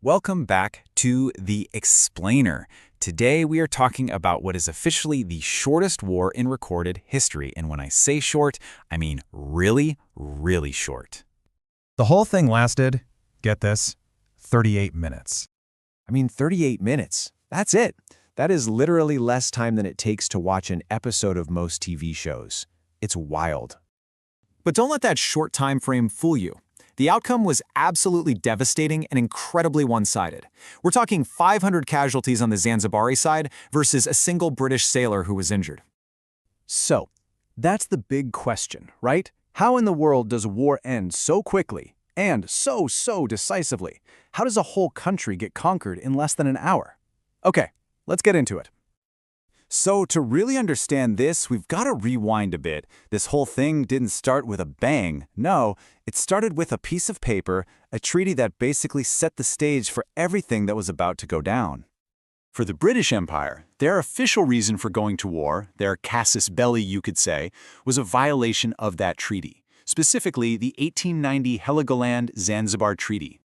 Welcome back to The Explainer. Today we are talking about what is officially the shortest war in recorded history. And when I say short, I mean really, really short. The whole thing lasted, get this, 38 minutes. 38 minutes. That's it. That is literally less time than it takes to watch an episode of most TV shows. It's wild. But don't let that short time frame fool you. The outcome was absolutely devastating and incredibly one-sided. We're talking 500 casualties on the Zanzibari side versus a single British sailor who was injured. So, that's the big question, right? How in the world does a war end so quickly and so decisively? How does a whole country get conquered in less than an hour? Okay, let's get into it. So to really understand this, we've got to rewind a bit. This whole thing didn't start with a bang. No, it started with a piece of paper, a treaty that basically set the stage for everything that was about to go down. For the British Empire, their official reason for going to war, their casus belli you could say, was a violation of that treaty, specifically the 1890 Heligoland-Zanzibar Treaty.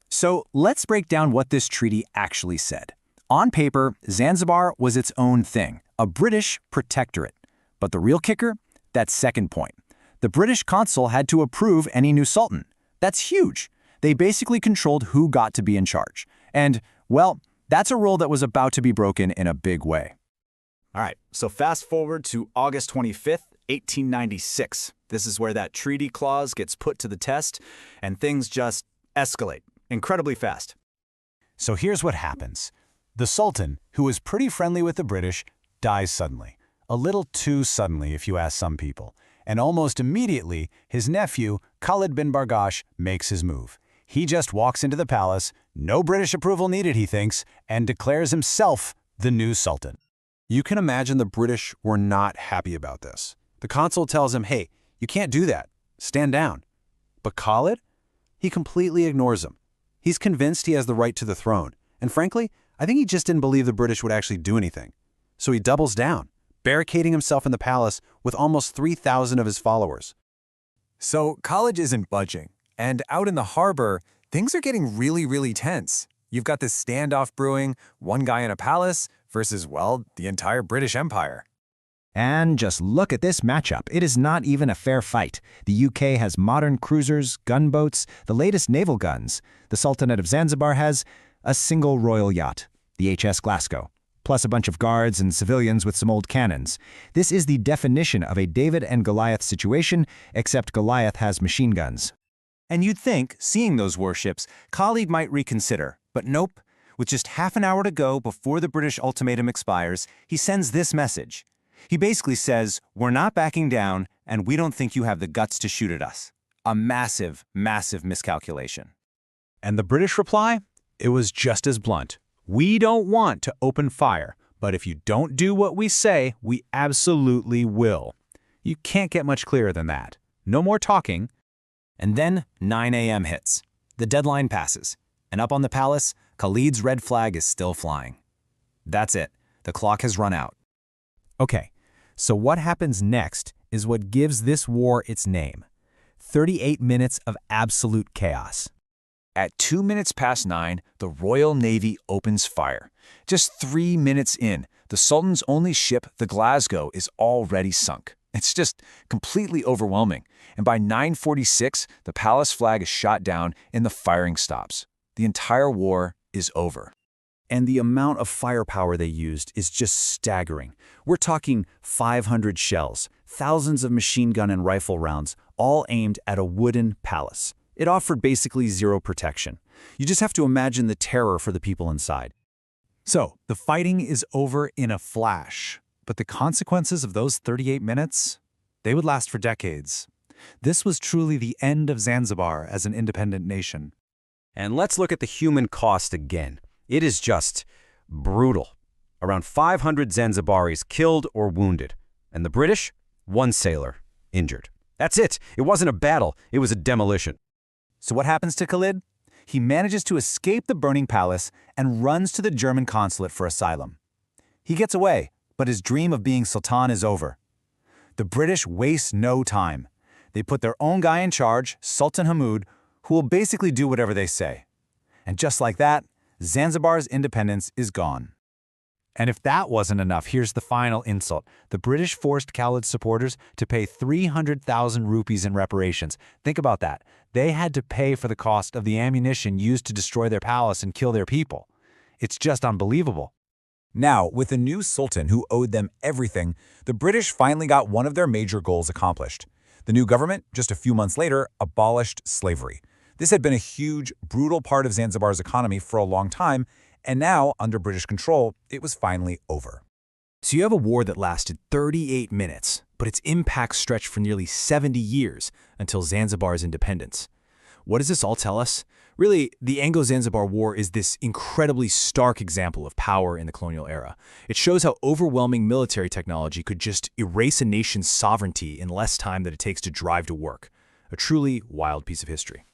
So let's break down what this treaty actually said. On paper, Zanzibar was its own thing, a British protectorate. But the real kicker? That second point. The British consul had to approve any new sultan. That's huge. They basically controlled who got to be in charge. And, well, that's a rule that was about to be broken in a big way. All right, so fast forward to August 25th, 1896. This is where that treaty clause gets put to the test, and things just escalate incredibly fast. So here's what happens. The Sultan, who was pretty friendly with the British, dies suddenly. A little too suddenly, if you ask some people. And almost immediately, his nephew, Khalid bin Barghash, makes his move. He just walks into the palace, no British approval needed, he thinks, and declares himself the new Sultan. You can imagine the British were not happy about this. The consul tells him, hey, you can't do that. Stand down. But Khalid? He completely ignores him. He's convinced he has the right to the throne. And frankly, I think he just didn't believe the British would actually do anything. So he doubles down, barricading himself in the palace with almost 3,000 of his followers. So Khalid isn't budging. And out in the harbor, things are getting really tense. You've got this standoff brewing, one guy in a palace versus, well, the entire British Empire. And just look at this matchup. It is not even a fair fight. The UK has modern cruisers, gunboats, the latest naval guns. The Sultanate of Zanzibar has a single royal yacht, the HS Glasgow, plus a bunch of guards and civilians with some old cannons. This is the definition of a David and Goliath situation, except Goliath has machine guns. And you'd think, seeing those warships, Khalid might reconsider. But nope. With just half an hour to go before the British ultimatum expires, he sends this message. He basically says, we're not backing down, and we don't think you have the guts to shoot at us. A massive miscalculation. And the British reply? It was just as blunt. We don't want to open fire, but if you don't do what we say, we absolutely will. You can't get much clearer than that. No more talking. And then 9 a.m. hits. The deadline passes. And up on the palace, Khalid's red flag is still flying. That's it. The clock has run out. Okay, so what happens next is what gives this war its name. 38 minutes of absolute chaos. At 2 minutes past 9, the Royal Navy opens fire. Just 3 minutes in, the Sultan's only ship, the Glasgow, is already sunk. It's just completely overwhelming. And by 9:46, the palace flag is shot down and the firing stops. The entire war is over. And the amount of firepower they used is just staggering. We're talking 500 shells, thousands of machine gun and rifle rounds, all aimed at a wooden palace. It offered basically zero protection. You just have to imagine the terror for the people inside. So, the fighting is over in a flash. But the consequences of those 38 minutes? They would last for decades. This was truly the end of Zanzibar as an independent nation. And let's look at the human cost again. It is just brutal. Around 500 Zanzibaris killed or wounded. And the British? One sailor, injured. That's it. It wasn't a battle. It was a demolition. So what happens to Khalid? He manages to escape the burning palace and runs to the German consulate for asylum. He gets away, but his dream of being Sultan is over. The British waste no time. They put their own guy in charge, Sultan Hamud, who will basically do whatever they say. And just like that, Zanzibar's independence is gone. And if that wasn't enough, here's the final insult. The British forced Khalid's supporters to pay 300,000 rupees in reparations. Think about that. They had to pay for the cost of the ammunition used to destroy their palace and kill their people. It's just unbelievable. Now, with a new sultan who owed them everything, the British finally got one of their major goals accomplished. The new government, just a few months later, abolished slavery. This had been a huge, brutal part of Zanzibar's economy for a long time, and now, under British control, it was finally over. So you have a war that lasted 38 minutes, but its impact stretched for nearly 70 years until Zanzibar's independence. What does this all tell us? Really, the Anglo-Zanzibar War is this incredibly stark example of power in the colonial era. It shows how overwhelming military technology could just erase a nation's sovereignty in less time than it takes to drive to work. A truly wild piece of history.